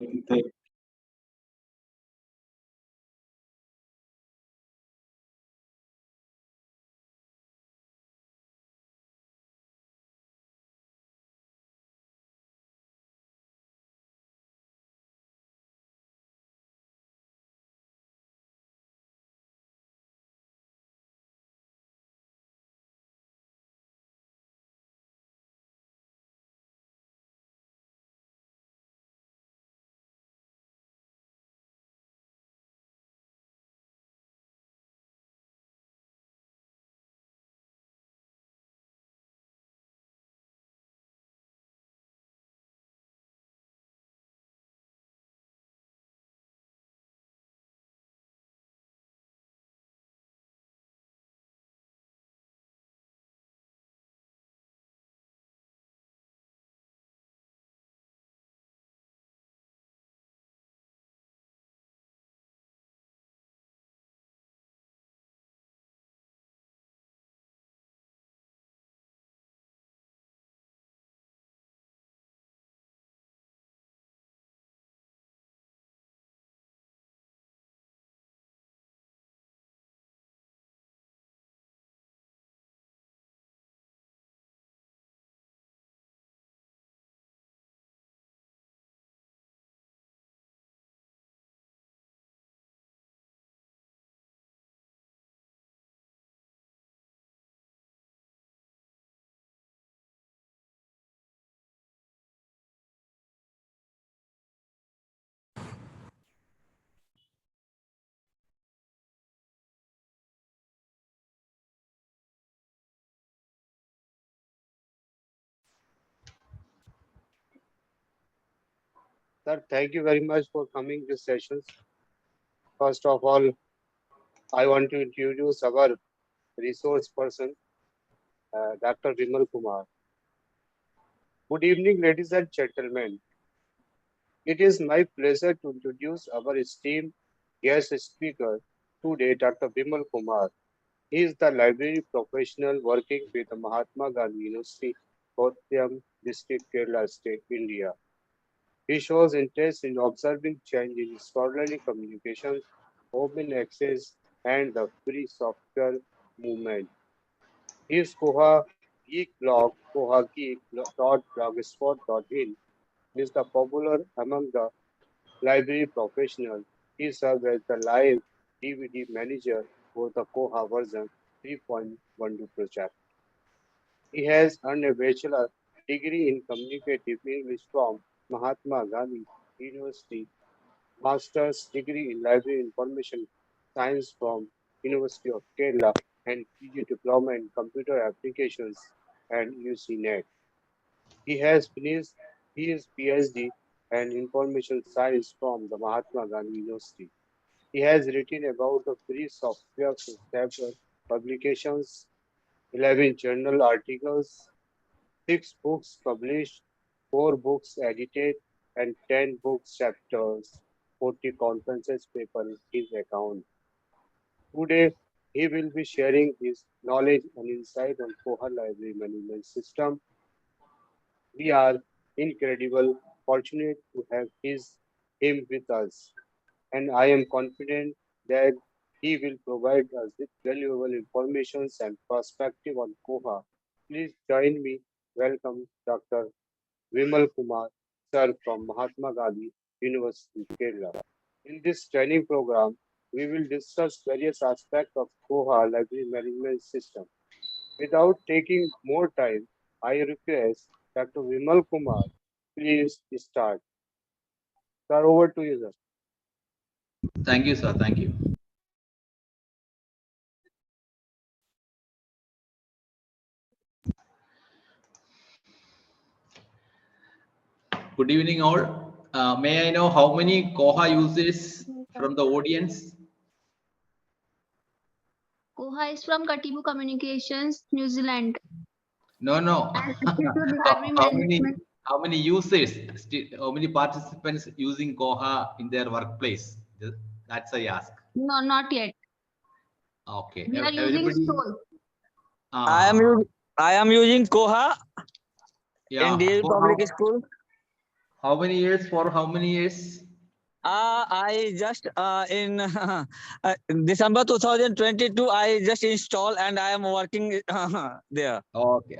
Thank Sir, thank you very much for coming this session. First of all, I want to introduce our resource person, Dr. Vimal Kumar. Good evening, ladies and gentlemen. It is my pleasure to introduce our esteemed guest speaker today, Dr. Vimal Kumar. He is the library professional working with the Mahatma Gandhi University, Kottayam District, Kerala State, India. He shows interest in observing change in scholarly communications, open access, and the free software movement. His Koha Geek blog, kohageek.blogspot.in, is the popular among the library professionals. He serves as the live DVD manager for the Koha version 3.12 project. He has earned a bachelor degree in communicative English from Mahatma Gandhi University, master's degree in library information science from University of Kerala, and PG diploma in computer applications and UCNet. He has finished his PhD and information science from the Mahatma Gandhi University. He has written about the free software for publications, 11 journal articles, 6 books published, 4 books edited, and 10 books chapters, 40 conferences paper in his account. Today, he will be sharing his knowledge and insight on Koha Library Management System. We are incredible fortunate to have him with us, and I am confident that he will provide us with valuable information and perspective on Koha. Please join me. Welcome Dr. Vimal Kumar, sir from Mahatma Gandhi University, Kerala. In this training program, we will discuss various aspects of Koha library management system. Without taking more time, I request Dr. Vimal Kumar, please start. Sir, over to you, sir. Thank you, sir. Thank you. Good evening, all. May I know how many Koha users from the audience? Koha is from Katibu Communications, New Zealand. No. How many users? How many participants using Koha in their workplace? That's I ask. No, not yet. Okay. We are using Soul. I am using Koha Yeah, in DL Koha. Public School. How many years? For how many years? I just in December 2022, I just installed and I am working there. Okay.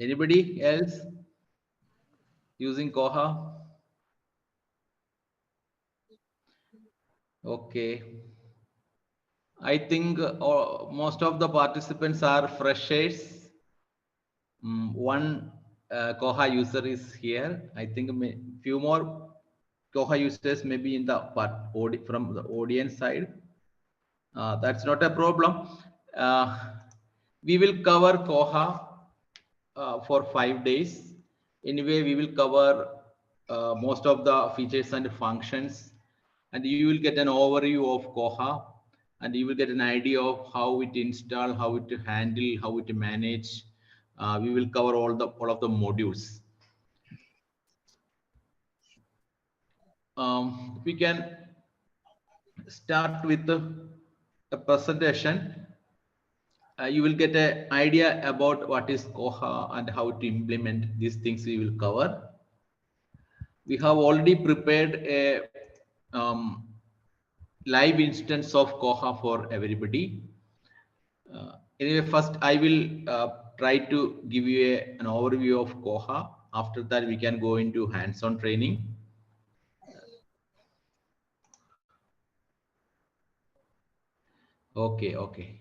Anybody else using Koha? Okay. I think most of the participants are freshers. One Koha user is here. I think few more Koha users may be in the from the audience side. That's not a problem. We will cover Koha for 5 days. Anyway, we will cover most of the features and functions, and you will get an overview of Koha, and you will get an idea of how it install, how it handle, how it manage. We will cover all of the modules. We can start with a presentation. You will get an idea about what is Koha and how to implement these things we will cover. We have already prepared a live instance of Koha for everybody. Anyway, first I will try to give you an overview of Koha. After that, we can go into hands-on training. Okay.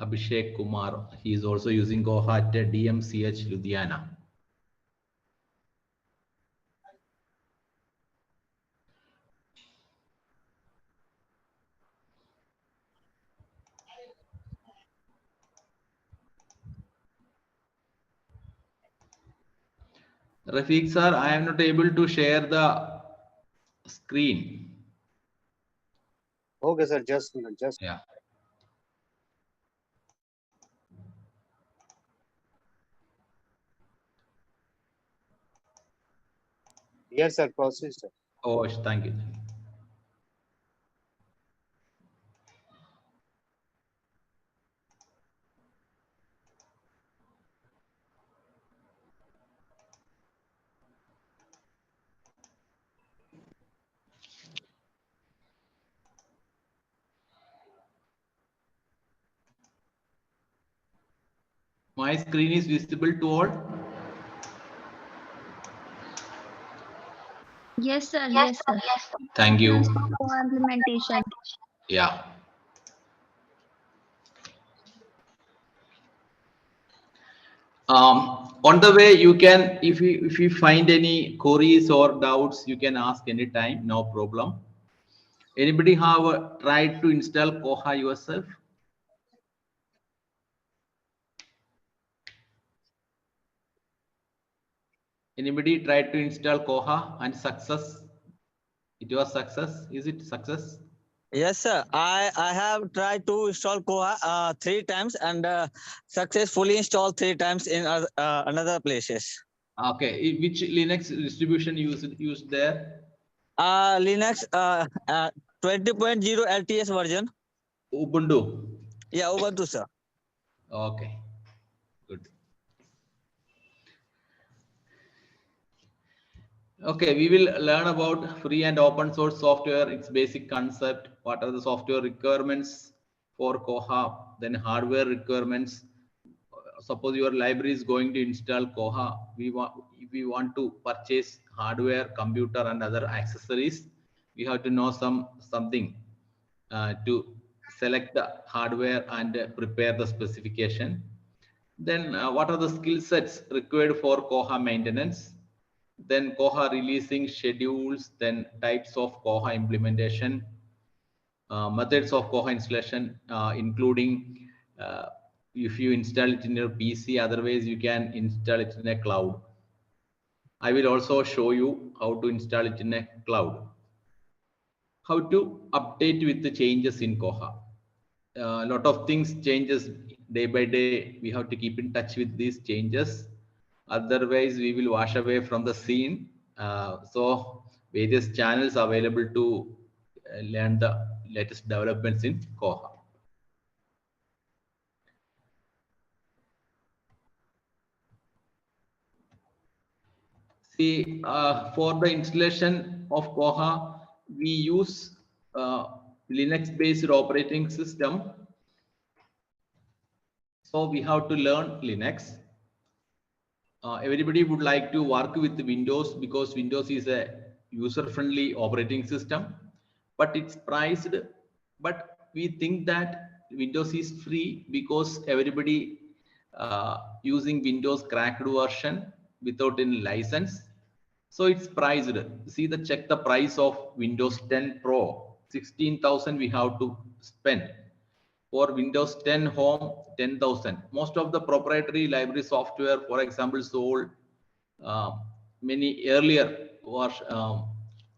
Abhishek Kumar, he is also using Koha at DMCH Ludhiana. Rafiq sir, I am not able to share the screen. Okay, sir. Just. Yeah. Yes, sir. Proceed, sir. Oh, thank you. My screen is visible to all. Yes, sir. Yes, sir. Thank you. Instance of Koha implementation. Yeah. On the way, you can, if you find any queries or doubts, you can ask anytime, no problem. Anybody have tried to install Koha yourself? Anybody tried to install Koha and success? It was success. Is it success? Yes, sir. I have tried to install Koha 3 times and successfully installed 3 times in another places. Okay. Which Linux distribution used there? Linux 20.0 LTS version. Ubuntu. Yeah, Ubuntu, sir. Okay. Good. Okay, we will learn about free and open source software, its basic concept, what are the software requirements for Koha, then hardware requirements. Suppose your library is going to install Koha, if we want to purchase hardware, computer and other accessories, we have to know something to select the hardware and prepare the specification. Then what are the skill sets required for Koha maintenance? Then Koha releasing schedules, then types of Koha implementation, methods of Koha installation, including if you install it in your PC, otherwise you can install it in a cloud. I will also show you how to install it in a cloud. How to update with the changes in Koha. A lot of things changes day by day. We have to keep in touch with these changes. Otherwise, we will wash away from the scene. So various channels available to learn the latest developments in Koha. See, for the installation of Koha, we use Linux-based operating system. So we have to learn Linux. Everybody would like to work with Windows because Windows is a user-friendly operating system, but it's priced. But we think that Windows is free because everybody using Windows cracked version without any license. So it's priced. See check the price of Windows 10 Pro. 16,000 we have to spend. For Windows 10 Home, 10,000. Most of the proprietary library software, for example, sold many earlier was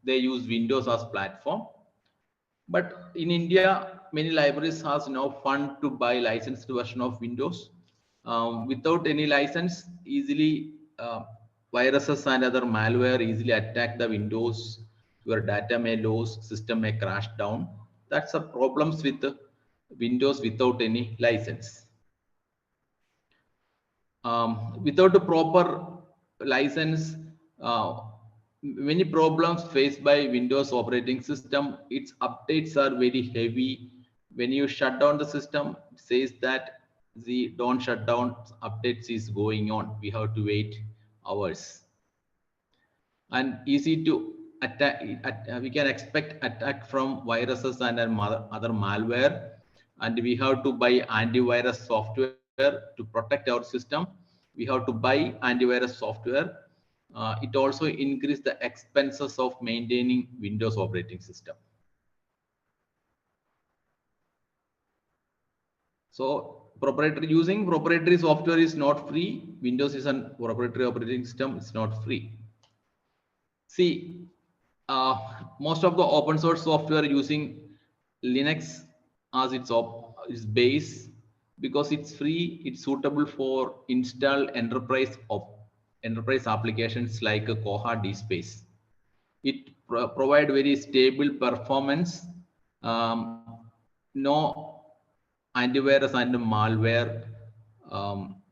they use Windows as platform. But in India, many libraries has no fund to buy licensed version of Windows. Without any license, easily viruses and other malware easily attack the Windows. Your data may lose, system may crash down. That's the problems with the Windows without any license. Without a proper license, many problems faced by Windows operating system. Its updates are very heavy. When you shut down the system, it says that the don't shut down, updates is going on. We have to wait hours. And easy to attack. We can expect attack from viruses and other malware. And we have to buy antivirus software to protect our system. We have to buy antivirus software. It also increases the expenses of maintaining Windows operating system. So using proprietary software is not free. Windows is a proprietary operating system. It's not free. See, most of the open source software using Linux as its base because it's free. It's suitable for install enterprise applications like a Koha DSpace. It provide very stable performance. No antivirus and malware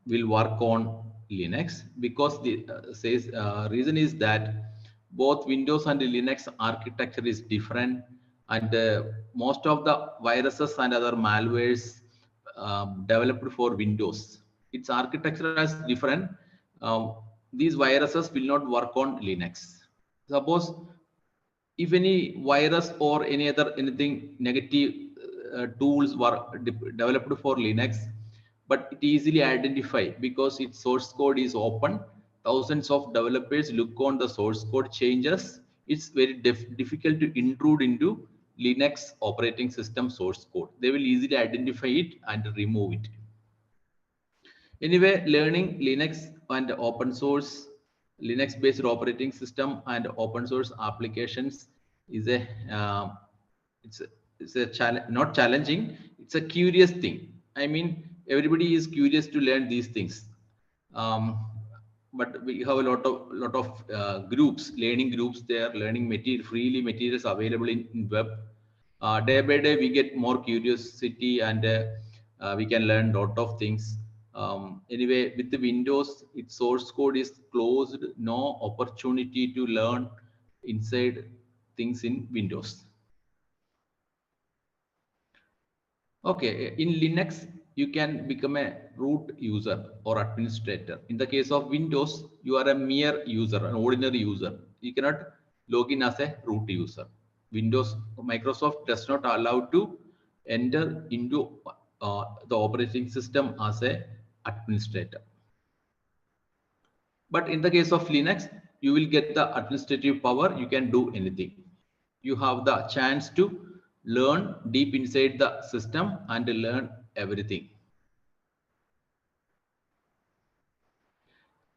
will work on Linux because the reason is that both Windows and Linux architecture is different, and most of the viruses and other malwares developed for Windows. Its architecture is different. These viruses will not work on Linux. Suppose if any virus or anything negative tools were developed for Linux, but it easily identify because its source code is open. Thousands of developers look on the source code changes. It's very difficult to intrude into Linux operating system source code. They will easily identify it and remove it. Anyway, learning Linux and open source, Linux based operating system and open source applications is it's a challenge, not challenging. It's a curious thing. I mean, everybody is curious to learn these things. But we have a lot of groups, learning groups there, learning materials available in web. Day by day, we get more curiosity and we can learn a lot of things. Anyway, with the Windows, its source code is closed. No opportunity to learn inside things in Windows. Okay, in Linux, you can become a root user or administrator. In the case of Windows, you are a mere user, an ordinary user. You cannot log in as a root user. Microsoft does not allow to enter into the operating system as a administrator. But in the case of Linux, you will get the administrative power. You can do anything. You have the chance to learn deep inside the system and learn everything.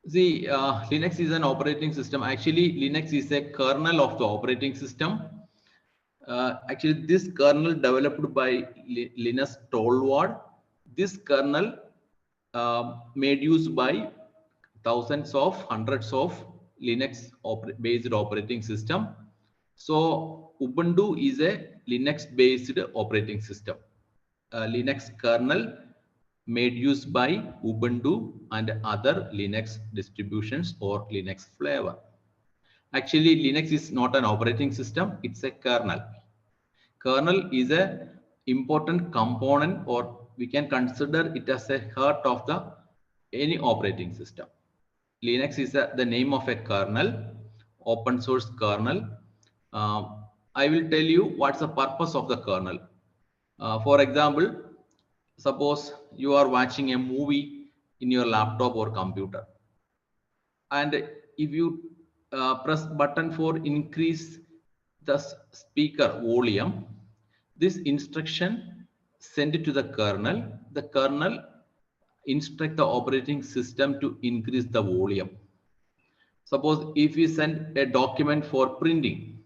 See, Linux is an operating system. Actually, Linux is a kernel of the operating system. Actually, this kernel developed by Linus Torvald. This kernel made use by hundreds of Linux based operating system. So Ubuntu is a Linux based operating system. Linux kernel made use by Ubuntu and other Linux distributions or Linux flavor. Actually, Linux is not an operating system, it's a kernel. Kernel is a important component, or we can consider it as a heart of the any operating system. Linux is the name of a kernel, open source kernel. I will tell you what's the purpose of the kernel. For example, suppose you are watching a movie in your laptop or computer, and if you press button for increase the speaker volume, this instruction send it to the kernel. The kernel instruct the operating system to increase the volume. Suppose if we send a document for printing,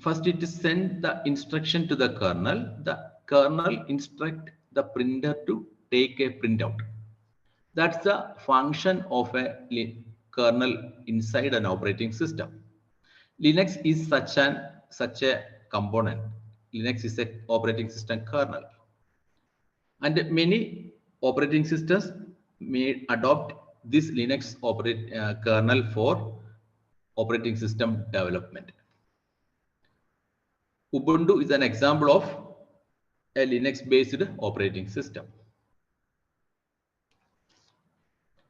first it is send the instruction to the kernel. The kernel instruct the printer to take a printout. That's the function of a kernel inside an operating system. Linux is such a component. Linux is a operating system kernel, and many operating systems may adopt this Linux kernel for operating system development. Ubuntu is an example of a Linux-based operating system.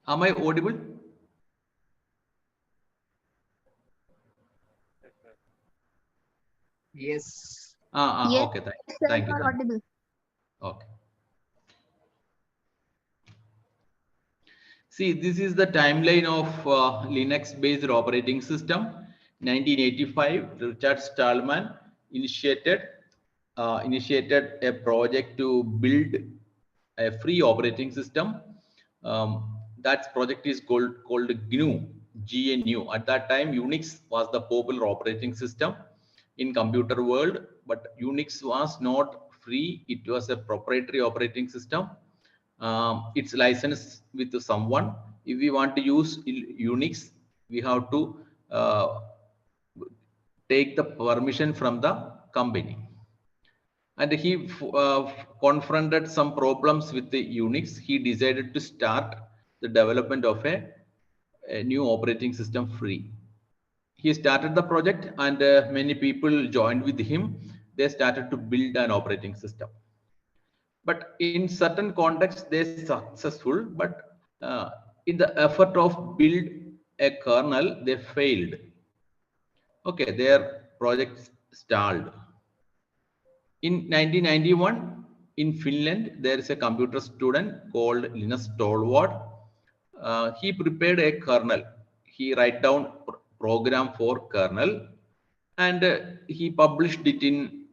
Am I audible? Yes. Yes, Okay, sir, thank you you. are audible. Okay. See, this is the timeline of Linux-based operating system. 1985, Richard Stallman initiated a project to build a free operating system. That project is called GNU. At that time, Unix was the popular operating system in computer world, but Unix was not free. It was a proprietary operating system. It's licensed with someone. If we want to use Unix, we have to take the permission from the company. And he confronted some problems with the Unix. He decided to start the development of a new operating system free. He started the project, and many people joined with him. They started to build an operating system. But in certain contexts, they're successful, but in the effort of build a kernel, they failed. Okay, their project stalled. In 1991, in Finland, there is a computer student called Linus Torvald. He prepared a kernel. He write down program for kernel, and he published it in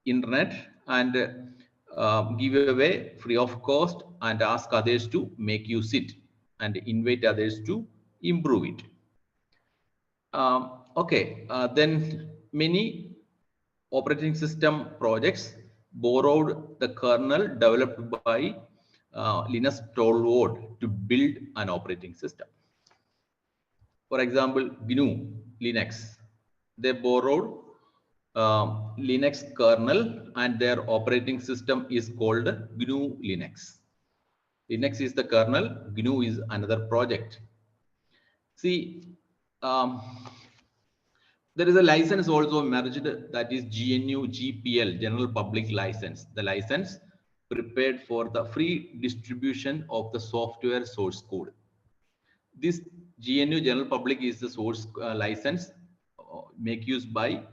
internet, and give away free of cost, and ask others to make use it, and invite others to improve it. Then many operating system projects borrowed the kernel developed by Linus Torvald to build an operating system. For example, GNU Linux, they borrowed Linux kernel, and their operating system is called GNU Linux. Linux is the kernel, GNU is another project. See, there is a license also emerged, that is GNU GPL, General Public License. The license prepared for the free distribution of the software source code. This GNU General Public is the source license make use by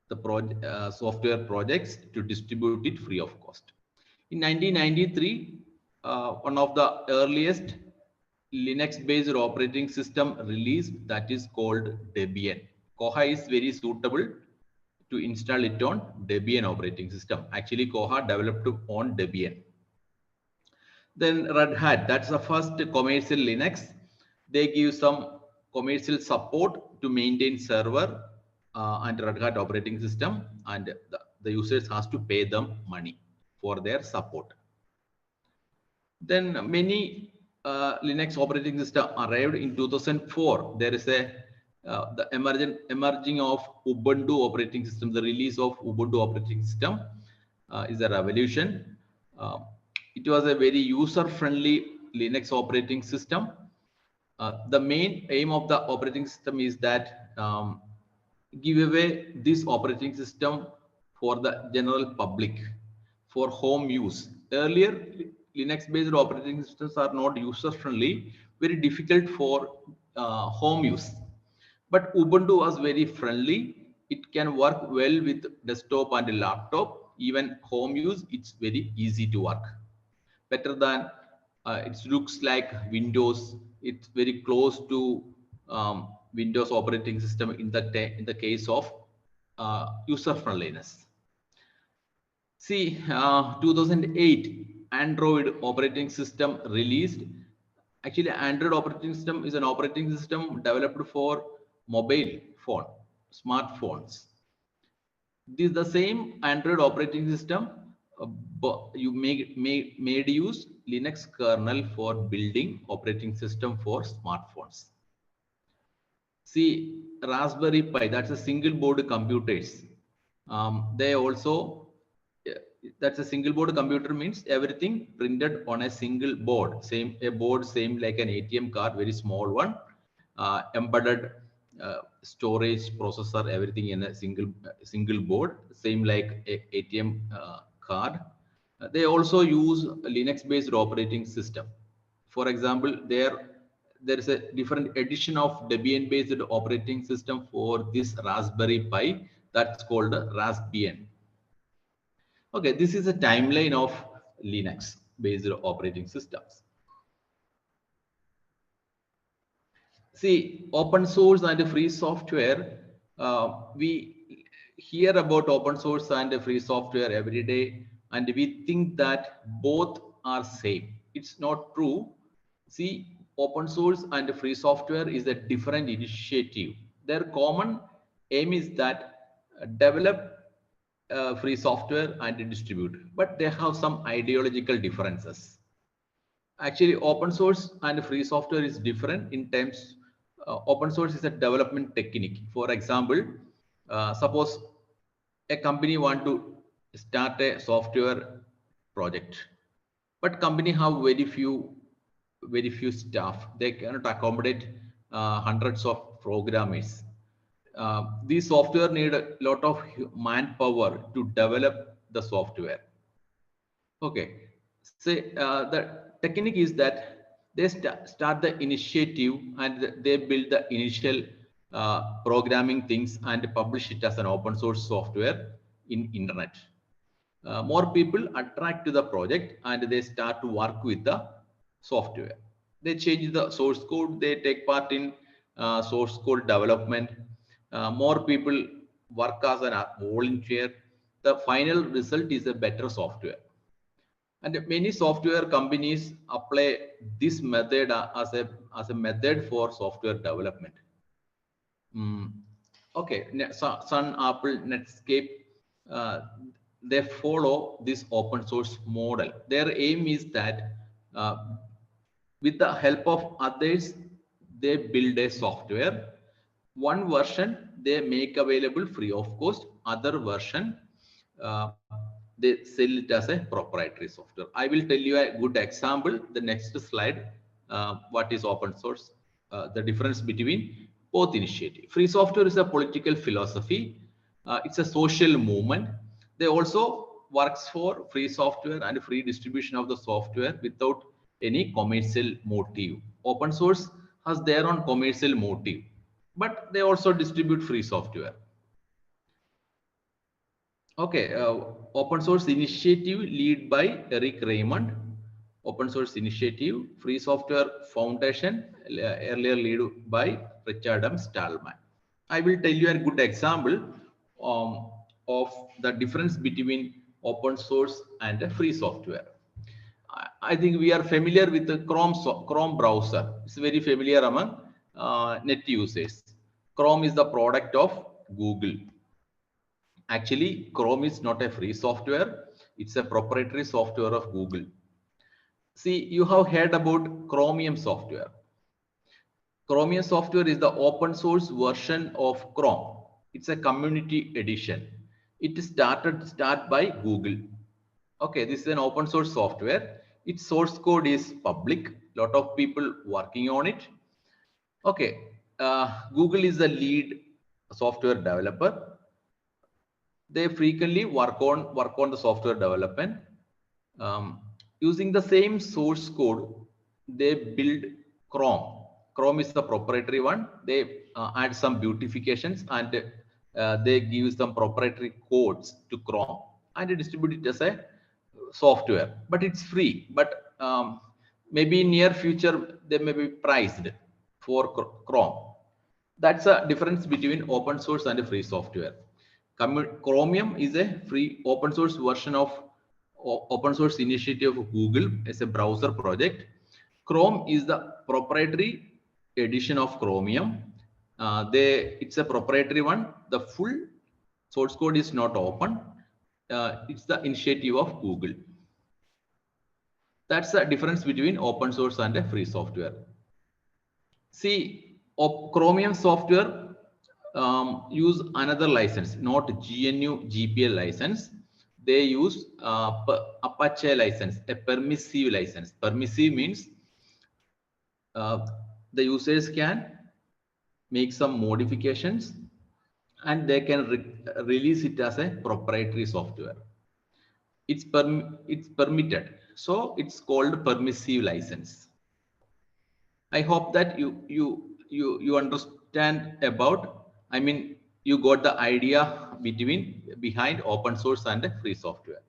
the software projects to distribute it free of cost. In 1993, one of the earliest Linux-based operating system released, that is called Debian. Koha is very suitable to install it on Debian operating system. Actually, Koha developed on Debian. Then Red Hat, that's the first commercial Linux. They give some commercial support to maintain server and Red Hat operating system, and the users has to pay them money for their support. Then many Linux operating system arrived in 2004. There is the emerging of Ubuntu operating system. The release of Ubuntu operating system is a revolution. It was a very user-friendly Linux operating system. The main aim of the operating system is that give away this operating system for the general public for home use. Earlier, Linux-based operating systems are not user-friendly, very difficult for home use. But Ubuntu was very friendly. It can work well with desktop and laptop. Even home use, it's very easy to work. Better than it looks like Windows. It's very close to Windows operating system in the case of user friendliness. See, 2008 Android operating system released. Actually, Android operating system is an operating system developed for mobile phone, smartphones. This is the same Android operating system. You made use Linux kernel for building operating system for smartphones. See, Raspberry Pi, that's a single board computers. They also, that's a single board computer means everything printed on a single board. Same like an ATM card, very small one, embedded storage processor, everything in a single board, same like a ATM card. They also use a Linux-based operating system. For example, there is a different edition of Debian-based operating system for this Raspberry Pi that's called Raspbian. Okay, this is a timeline of Linux-based operating systems. See, open source and free software. We hear about open source and free software every day, and we think that both are same. It's not true. See, open source and free software is a different initiative. Their common aim is that develop free software and distribute, but they have some ideological differences. Actually, open source and free software is different in terms. Open source is a development technique. For example, suppose a company want to start a software project, but company have very few staff. They cannot accommodate hundreds of programmers. These software need a lot of manpower to develop the software. Okay, say the technique is that they start the initiative and they build the initial programming things and publish it as an open source software in internet. More people attract to the project and they start to work with the software. They change the source code, they take part in source code development. More people work as a volunteer. The final result is a better software. And many software companies apply this method as a method for software development. Okay, Sun, Apple, Netscape, they follow this open source model. Their aim is that with the help of others, they build a software. One version they make available free of cost. Other version they sell it as a proprietary software. I will tell you a good example. The next slide. What is open source? The difference between both initiative. Free software is a political philosophy. It's a social movement. They also works for free software and free distribution of the software without any commercial motive. Open source has their own commercial motive, but they also distribute free software. Okay, open source initiative lead by Eric Raymond. Open source initiative, Free Software Foundation, earlier lead by Richard M. Stallman. I will tell you a good example of the difference between open source and free software. I think we are familiar with the Chrome browser. It's very familiar among net users. Chrome is the product of Google. Actually, Chrome is not a free software. It's a proprietary software of Google. See, you have heard about Chromium software. Chromium software is the open source version of Chrome. It's a community edition. It started by Google. Okay, this is an open source software. Its source code is public. Lot of people working on it. Okay, Google is the lead software developer. They frequently work on the software development. Using the same source code, they build Chrome. Chrome is the proprietary one. They add some beautifications and they give some proprietary codes to Chrome and they distribute it as a software. But it's free. But maybe in near future they may be priced for Chrome. That's a difference between open source and a free software. Chromium is a free open source version of open source initiative of Google as a browser project. Chrome is the proprietary edition of Chromium. It's a proprietary one. The full source code is not open. It's the initiative of Google. That's the difference between open source and a free software. See, Chromium software use another license, not GNU GPL license. They use Apache license, a permissive license. Permissive means the users can make some modifications and they can release it as a proprietary software. It's permitted, so it's called permissive license. I hope that you understand about. I mean, you got the idea behind open source and free software.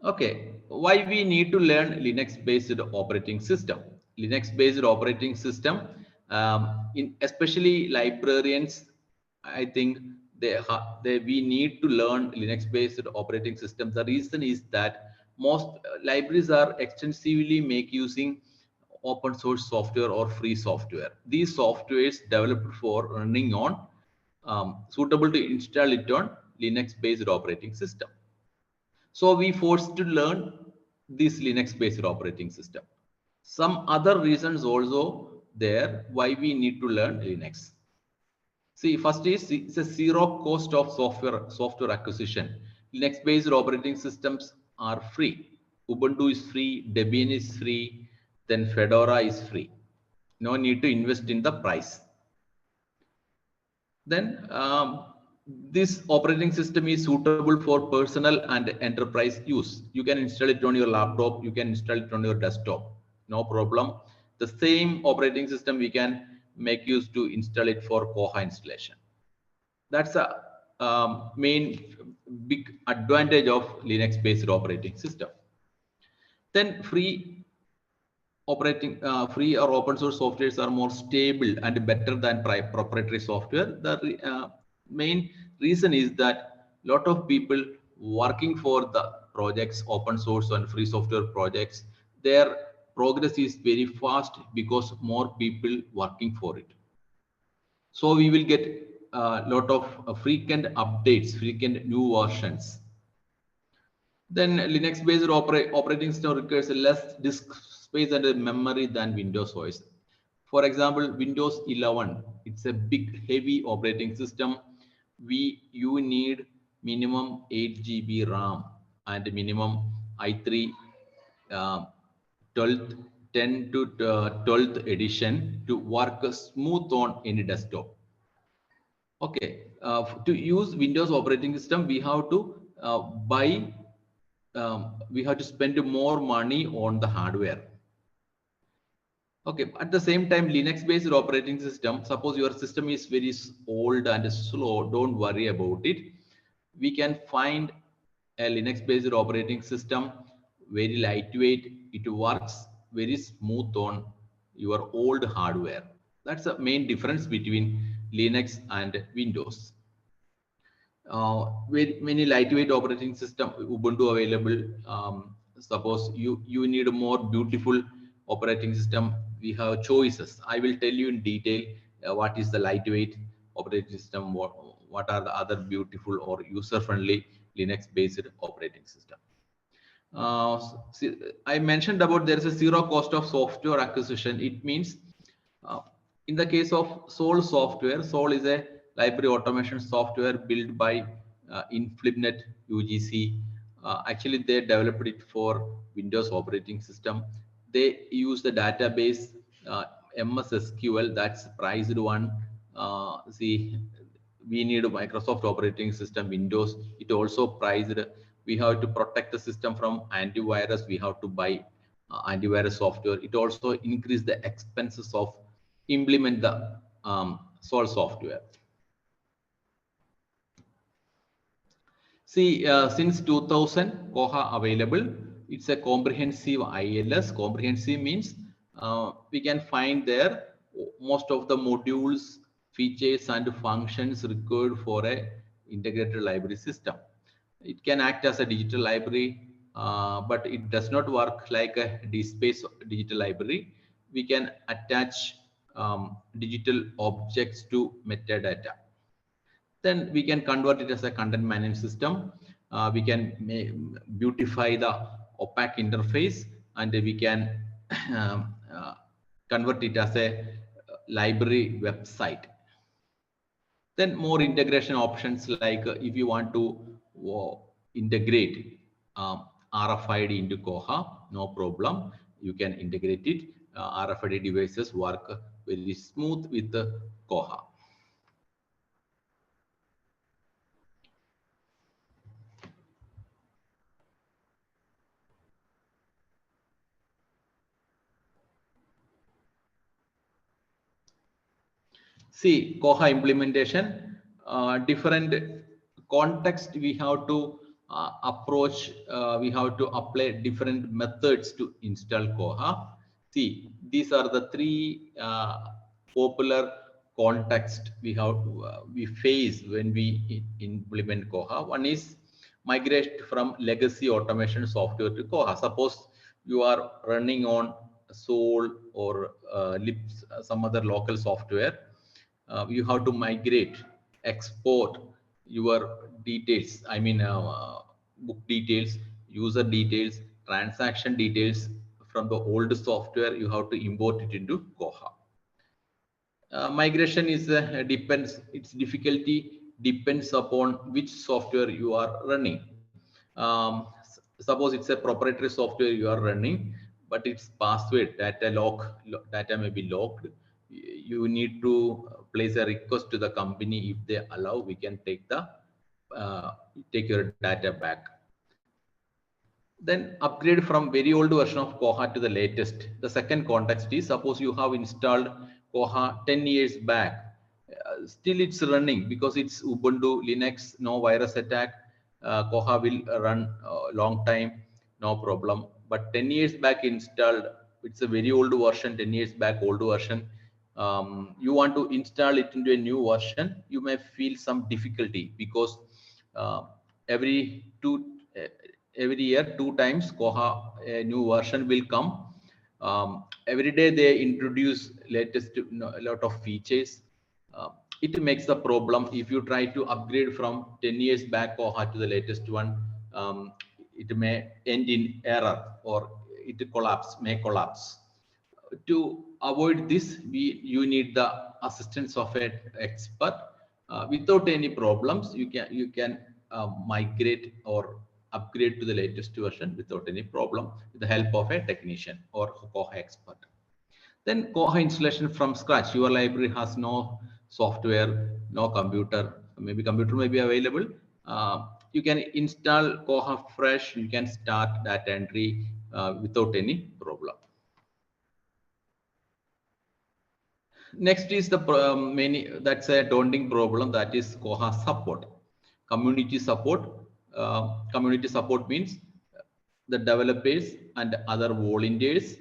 Okay, why we need to learn Linux-based operating system? Linux-based operating system, especially librarians, I think we need to learn Linux-based operating system. The reason is that most libraries are extensively using open source software or free software. These softwares developed for running on suitable to install it on Linux-based operating system. So we forced to learn this Linux-based operating system. Some other reasons also there why we need to learn Linux. See, first is it's a zero cost of software acquisition. Linux-based operating systems are free. Ubuntu is free, Debian is free, then Fedora is free. No need to invest in the price. Then this operating system is suitable for personal and enterprise use. You can install it on your laptop, you can install it on your desktop, no problem. The same operating system we can make use to install it for Koha installation. That's a main big advantage of Linux-based operating system. Then free or open source softwares are more stable and better than proprietary software. The main reason is that a lot of people working for the projects, open source and free software projects, their progress is very fast because more people working for it. So we will get a lot of frequent updates, frequent new versions. Then Linux-based operating system requires less disk space and memory than Windows OS. For example, Windows 11, it's a big, heavy operating system. You need minimum 8 GB RAM and minimum i3 10 to 12th edition to work smooth on any desktop. Okay, to use Windows operating system, we have to we have to spend more money on the hardware. Okay, at the same time, Linux-based operating system, suppose your system is very old and slow, don't worry about it. We can find a Linux-based operating system, very lightweight. It works very smooth on your old hardware. That's the main difference between Linux and Windows. With many lightweight operating system, Ubuntu available. Suppose you need a more beautiful operating system, we have choices. I will tell you in detail what is the lightweight operating system, what are the other beautiful or user-friendly Linux-based operating system. See, I mentioned about there is a zero cost of software acquisition. It means in the case of Sol software, Sol is a library automation software built by InflipNet UGC. Actually, they developed it for Windows operating system. They use the database MS SQL. That's priced one. See, we need a Microsoft operating system, Windows. It also priced. We have to protect the system from antivirus. We have to buy antivirus software. It also increase the expenses of implement the Sol software. See, since 2000, Koha available. It's a comprehensive ILS. Comprehensive means we can find there most of the modules, features, and functions required for a integrated library system. It can act as a digital library, but it does not work like a DSpace digital library. We can attach digital objects to metadata. Then we can convert it as a content management system. We can beautify the OPAC interface, and we can convert it as a library website. Then more integration options, like if you want to integrate RFID into Koha, no problem. You can integrate it. RFID devices work very smooth with the Koha. See, Koha implementation, different context we have to approach, we have to apply different methods to install Koha. See, these are the three popular context we have we face when we implement Koha. One is migrate from legacy automation software to Koha. Suppose you are running on Sol or Lips, some other local software. You have to migrate, export your details. I mean, book details, user details, transaction details from the old software. You have to import it into Koha. Migration is depends. Its difficulty depends upon which software you are running. Suppose it's a proprietary software you are running, but its password data may be locked. You need to place a request to the company. If they allow, we can take your data back. Then upgrade from very old version of Koha to the latest. The second context is, suppose you have installed Koha 10 years back. Still it's running because it's Ubuntu, Linux, no virus attack. Koha will run a long time, no problem. But 10 years back installed, it's a very old version, 10 years back old version. You want to install it into a new version, you may feel some difficulty because every year, 2 times Koha a new version will come. Every day they introduce latest a lot of features. It makes the problem. If you try to upgrade from 10 years back Koha to the latest one, it may end in error or it may collapse. To avoid this, you need the assistance of an expert. Without any problems, you can migrate or upgrade to the latest version without any problem with the help of a technician or Koha expert. Then Koha installation from scratch. Your library has no software, no computer. Maybe computer may be available. You can install Koha fresh. You can start data entry without any problem. Next is the that's a daunting problem, that is Koha support. Community support. Community support means the developers and other volunteers,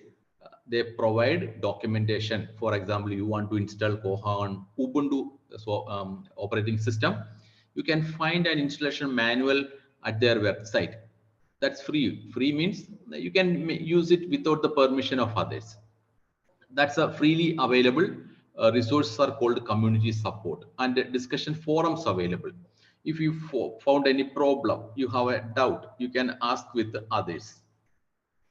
they provide documentation. For example, you want to install Koha on Ubuntu operating system, you can find an installation manual at their website. That's free. Free means you can use it without the permission of others. That's a freely available. Resources are called community support, and discussion forums available. If you found any problem, you have a doubt, you can ask with others.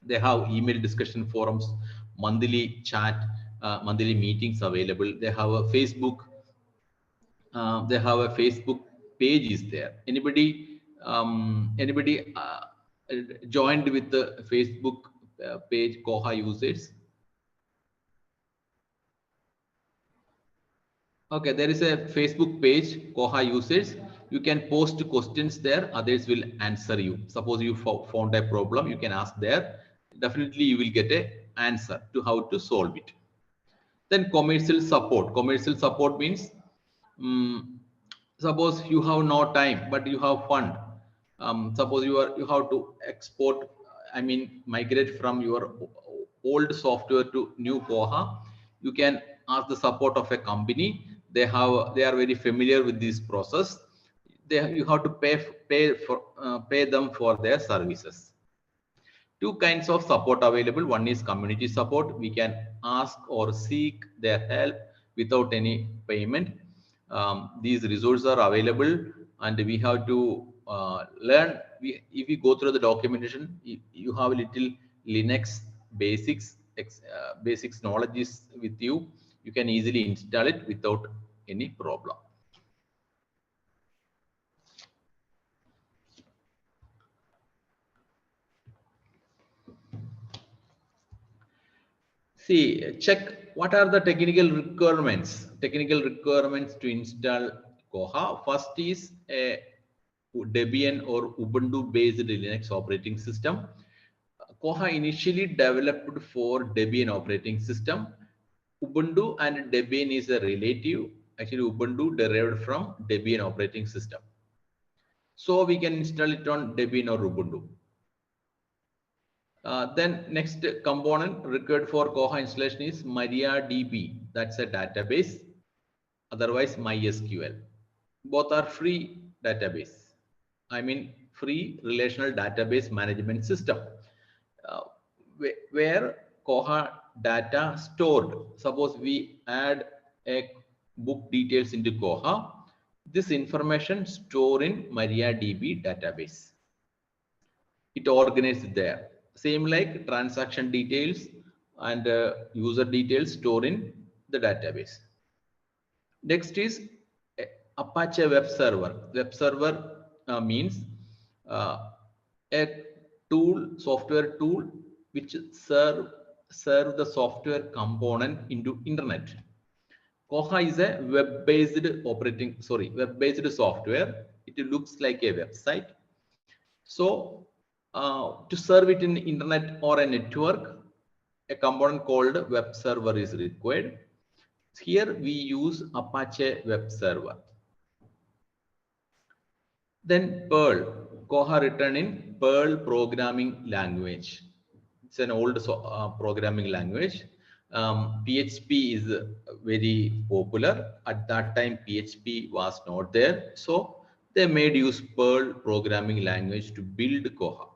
They have email discussion forums, monthly chat, monthly meetings available. They have a Facebook. They have a Facebook page is there. Anybody joined with the Facebook page Koha users. Okay, there is a Facebook page, Koha users. You can post questions there, others will answer you. Suppose you found a problem, you can ask there. Definitely you will get an answer to how to solve it. Then commercial support. Commercial support means, suppose you have no time, but you have fund. Suppose you have to export, I mean, migrate from your old software to new Koha. You can ask the support of a company. They are very familiar with this process. You have to pay them for their services. Two kinds of support available. One is community support. We can ask or seek their help without any payment. These resources are available, and we have to learn. If we go through the documentation, you have a little Linux basics knowledge is with you. You can easily install it without any problem. See, check what are the technical requirements. Technical requirements to install Koha. First is a Debian or Ubuntu based Linux operating system. Koha initially developed for Debian operating system. Ubuntu and Debian is a relative. Actually, Ubuntu derived from Debian operating system. So we can install it on Debian or Ubuntu. Then next component required for Koha installation is MariaDB. That's a database, otherwise MySQL. Both are free database. I mean free relational database management system, where Koha data stored. Suppose we add a book details into Koha, this information stored in MariaDB database. It organized there. Same like transaction details and user details stored in the database. Next is Apache web server. Web server means a tool, software tool, which serve the software component into internet. Koha is a web-based software. It looks like a website. So to serve it in internet or a network, a component called web server is required. Here we use Apache web server. Then Perl. Koha written in Perl programming language. It's an old programming language. PHP is very popular. At that time, PHP was not there. So they made use Perl programming language to build Koha.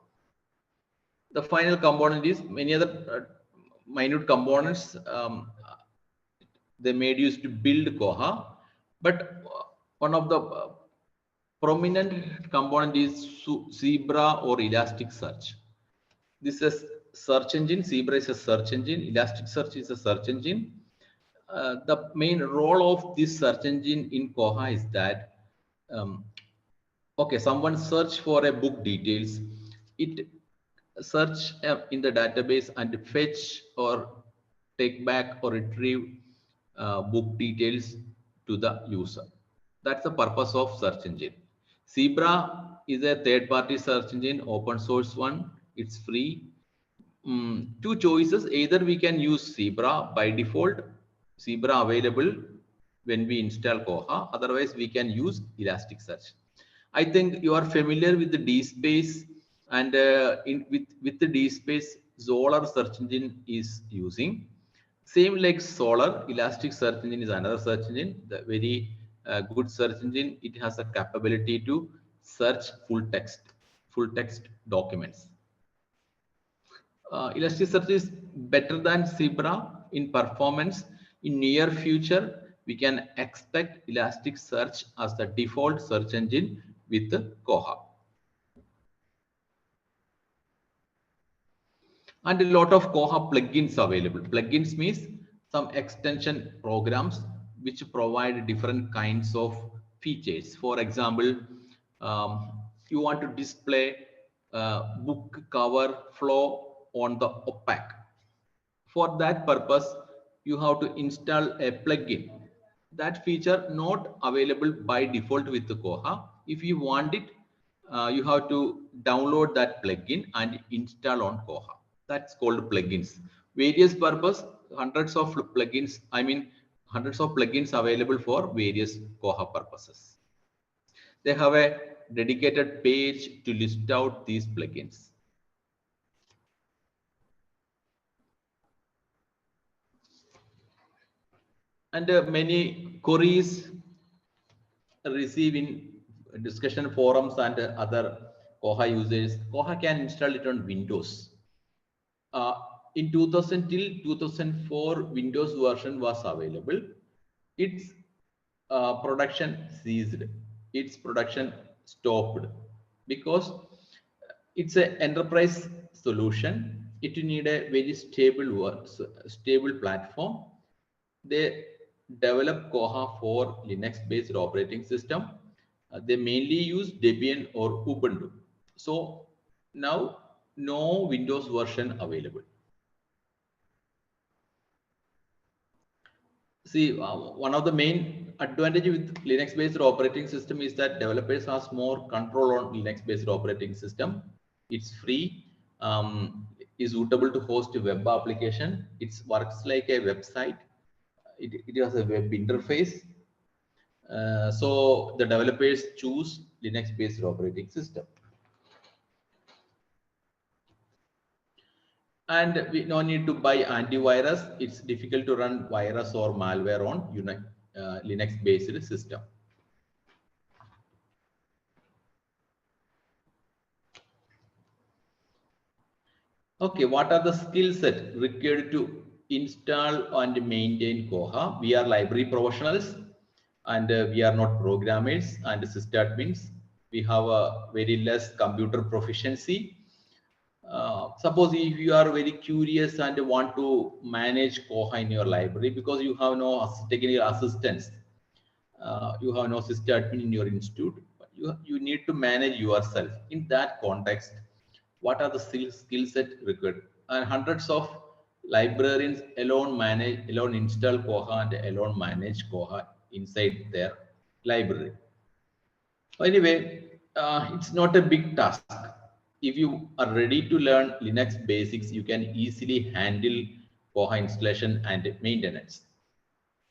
The final component is many other minute components they made use to build Koha, but one of the prominent component is Zebra or Elasticsearch. This is search engine. Zebra is a search engine. Elasticsearch is a search engine. The main role of this search engine in Koha is that okay, someone search for a book details, it search in the database and fetch or take back or retrieve book details to the user. That's the purpose of search engine. Zebra is a third-party search engine, open source one. It's free. Two choices: either we can use Zebra by default, Zebra available when we install Koha. Otherwise, we can use Elasticsearch. I think you are familiar with the DSpace, and with the DSpace, Zolar search engine is using. Same like Solar, Elasticsearch engine is another search engine. The very good search engine. It has a capability to search full text documents. Elasticsearch is better than Zebra in performance. In near future, we can expect Elasticsearch as the default search engine with Koha. And a lot of Koha plugins available. Plugins means some extension programs which provide different kinds of features. For example, you want to display book cover flow on the OPAC. For that purpose, you have to install a plugin. That feature not available by default with the Koha. If you want it, you have to download that plugin and install on Koha. That's called plugins. Various purpose, hundreds of plugins. I mean, hundreds of plugins available for various Koha purposes. They have a dedicated page to list out these plugins. And many queries receive in discussion forums and other Koha users. Koha can install it on Windows. In 2000 till 2004, Windows version was available. Its production ceased. Its production stopped because it's an enterprise solution. It need a very stable platform. They develop Koha for Linux-based operating system. They mainly use Debian or Ubuntu. So now no Windows version available. See, one of the main advantage with Linux-based operating system is that developers has more control on Linux-based operating system. It's free, is suitable to host a web application. It works like a website. It has a web interface. So the developers choose Linux-based operating system. And we no need to buy antivirus. It's difficult to run virus or malware on Linux-based system. Okay, what are the skill set required to install and maintain Koha? We are library professionals and we are not programmers and sysadmins. We have a very less computer proficiency. Suppose if you are very curious and want to manage Koha in your library because you have no technical assistance, you have no sysadmin in your institute, you need to manage yourself. In that context, what are the skill set required? And hundreds of librarians alone install Koha and alone manage Koha inside their library. Anyway, it's not a big task. If you are ready to learn Linux basics, you can easily handle Koha installation and maintenance.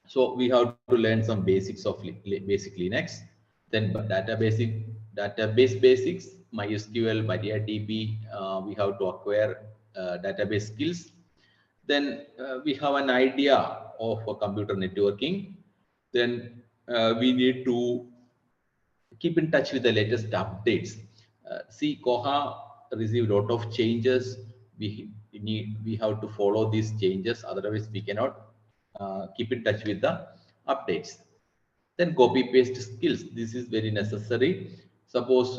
So we have to learn some basics of basic Linux, then database basics, MySQL, MariaDB. We have to acquire database skills. Then we have an idea of computer networking. Then we need to keep in touch with the latest updates. See, Koha receive a lot of changes. We have to follow these changes. Otherwise, we cannot keep in touch with the updates. Then copy paste skills. This is very necessary. Suppose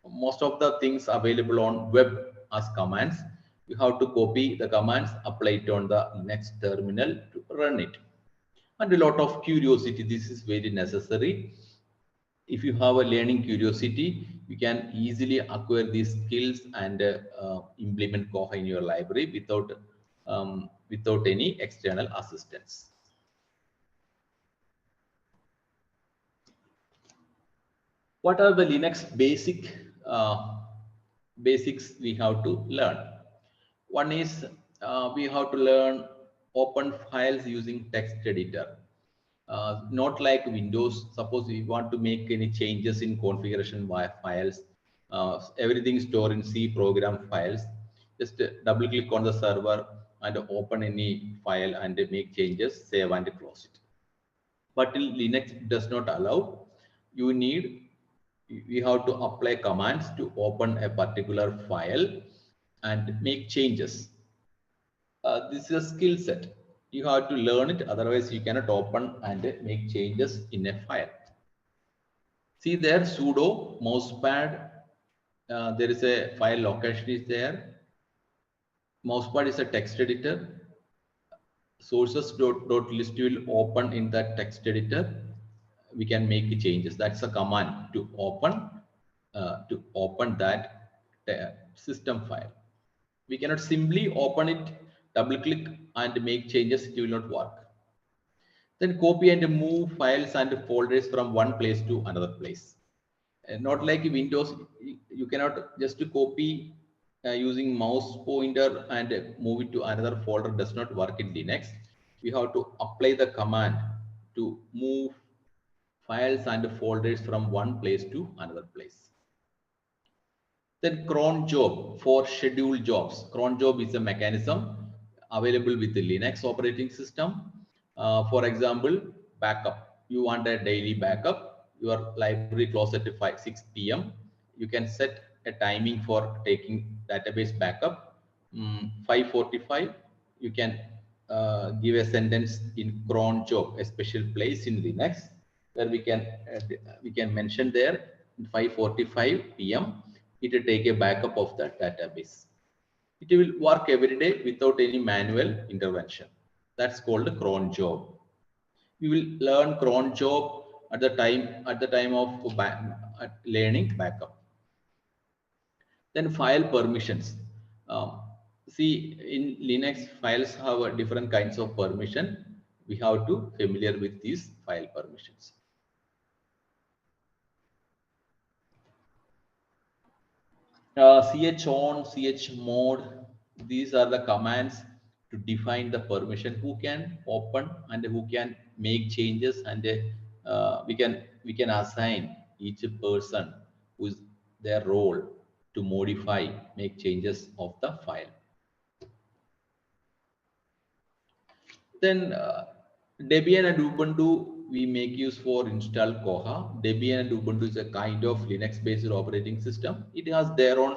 most of the things available on web as commands, you have to copy the commands, apply it on the next terminal to run it. And a lot of curiosity. This is very necessary. If you have a learning curiosity, you can easily acquire these skills and implement Koha in your library without any external assistance. What are the Linux basics we have to learn? One is we have to learn open files using text editor. Not like Windows. Suppose we want to make any changes in configuration files, everything stored in C program files. Just double click on the server and open any file and make changes, save and close it. But Linux does not allow. We have to apply commands to open a particular file and make changes. This is a skill set. You have to learn it, otherwise you cannot open and make changes in a file. See there, sudo mousepad. There is a file location is there. Mousepad is a text editor. Sources.list will open in that text editor. We can make changes. That's a command to open that system file. We cannot simply open it, double click and make changes. It will not work. Then copy and move files and folders from one place to another place. Not like Windows, you cannot just copy using mouse pointer and move it to another folder. Does not work in Linux. We have to apply the command to move files and folders from one place to another place. Then cron job for scheduled jobs. Cron job is a mechanism available with the Linux operating system. For example, backup. You want a daily backup. Your library closes at 6 p.m. You can set a timing for taking database backup. 5:45. You can give a sentence in cron job, a special place in Linux where we can mention there 5:45 p.m. It will take a backup of that database. It will work every day without any manual intervention. That's called a cron job. We will learn cron job at the time of learning backup. Then file permissions. See, in Linux, files have different kinds of permission. We have to familiar with these file permissions. Chon, chmod, these are the commands to define the permission, who can open and who can make changes, and we can assign each person who's their role to modify, make changes of the file. Then Debian and Ubuntu we make use for install Koha. Debian and Ubuntu is a kind of Linux-based operating system. It has their own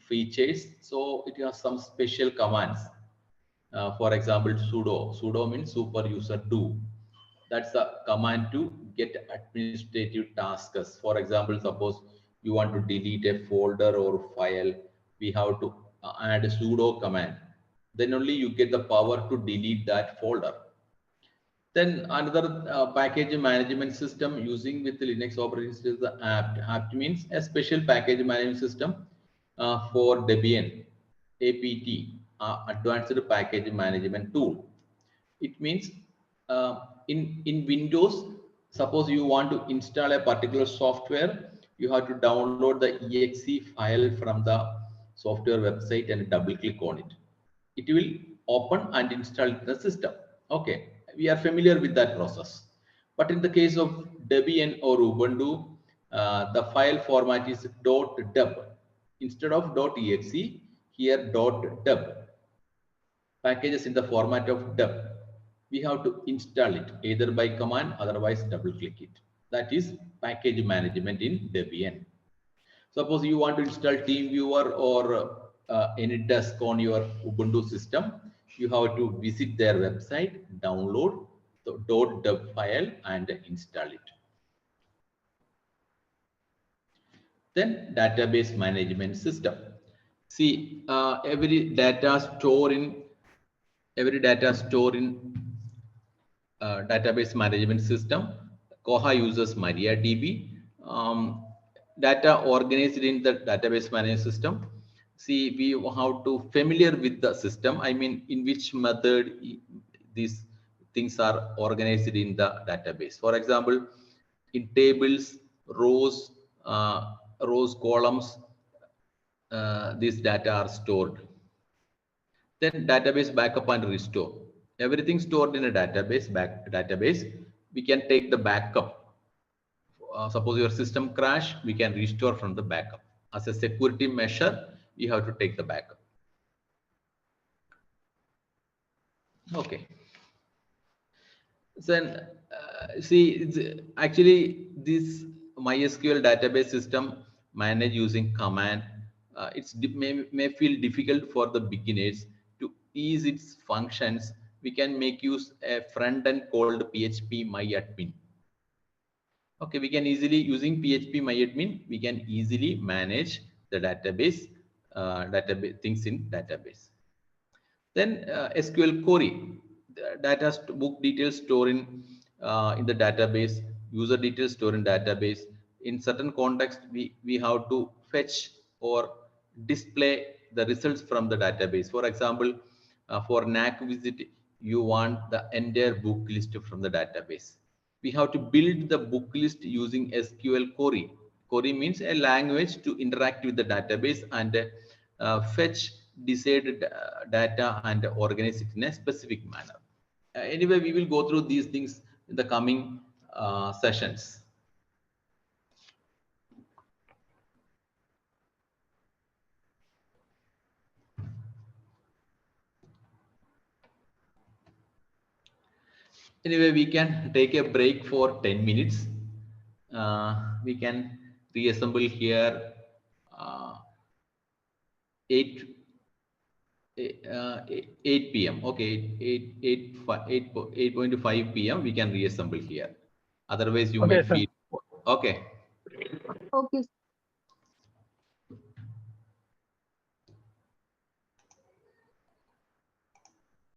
features, so it has some special commands. For example, sudo. Sudo means super user do. That's a command to get administrative tasks. For example, suppose you want to delete a folder or file, we have to add a sudo command. Then only you get the power to delete that folder. Then another package management system using with the Linux operating system is the apt. Apt means a special package management system for Debian, APT, advanced package management tool. It means in Windows, suppose you want to install a particular software, you have to download the exe file from the software website and double click on it. It will open and install the system. Okay, we are familiar with that process. But in the case of Debian or Ubuntu, the file format is .deb. Instead of .exe, here .deb. Packages in the format of deb. We have to install it either by command, otherwise double click it. That is package management in Debian. Suppose you want to install TeamViewer or any desk on your Ubuntu system, you have to visit their website, download the .deb file and install it. Then database management system. See, every data stored in database management system. Koha uses MariaDB. Data organized in the database management system. See, we have to familiar with the system. I mean, in which method these things are organized in the database. For example, in tables, rows, columns, these data are stored. Then database backup and restore. Everything stored in a database, we can take the backup. Suppose your system crash, we can restore from the backup. As a security measure, you have to take the backup. Okay. Then see, actually this MySQL database system managed using command. It may feel difficult for the beginners. To ease its functions, we can make use a front end called PHP MyAdmin. Okay, we can easily, using PHP MyAdmin, we can easily manage the database things in database. Then SQL query, data book details stored in the database, user details stored in database. In certain context, we have to fetch or display the results from the database. For example, for NAC visit, you want the entire book list from the database. We have to build the book list using SQL query. Query means a language to interact with the database and fetch desired data and organize it in a specific manner. Anyway, we will go through these things in the coming sessions. Anyway, we can take a break for 10 minutes. We can reassemble here 8 p.m. Okay, 8:5 p.m. we can reassemble here. Otherwise, you Okay, might sir. feel okay. Okay.